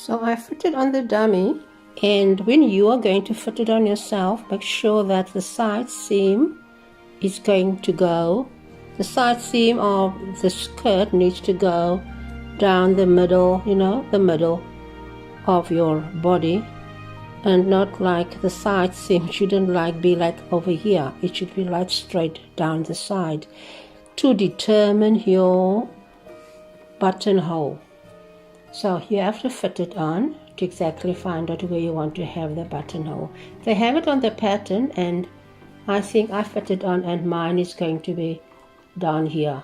So I fit it on the dummy, and when you are going to fit it on yourself, make sure that the side seam is going to go. The side seam of the skirt needs to go down the middle, the middle of your body, and not like the side seam shouldn't be like over here. It should be like straight down the side to determine your buttonhole. So you have to fit it on to exactly find out where you want to have the buttonhole. They have it on the pattern, and I think I fit it on, and mine is going to be down here.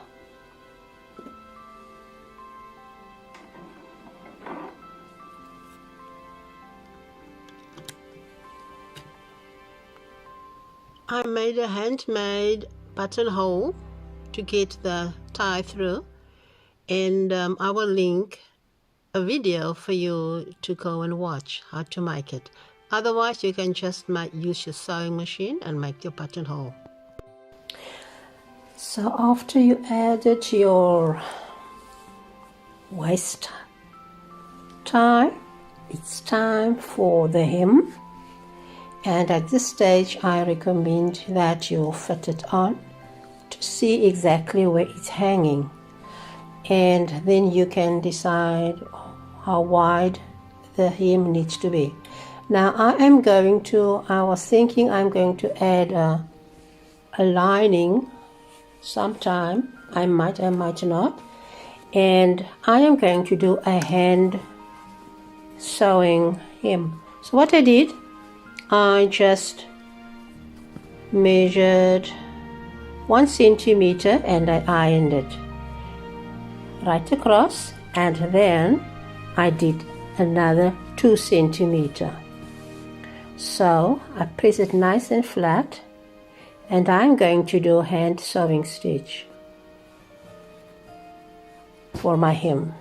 I made a handmade buttonhole to get the tie through, and I will link a video for you to go and watch how to make it. Otherwise, you can just use your sewing machine and make your buttonhole. So after you added your waist tie, it's time for the hem. And at this stage, I recommend that you fit it on to see exactly where it's hanging. And then you can decide how wide the hem needs to be. Now I was thinking I'm going to add a lining sometime. I might not. And I am going to do a hand sewing hem. So what I did, I just measured 1 centimeter and I ironed it right across, and then I did another 2 centimeter. So I press it nice and flat, and I'm going to do a hand sewing stitch for my hem.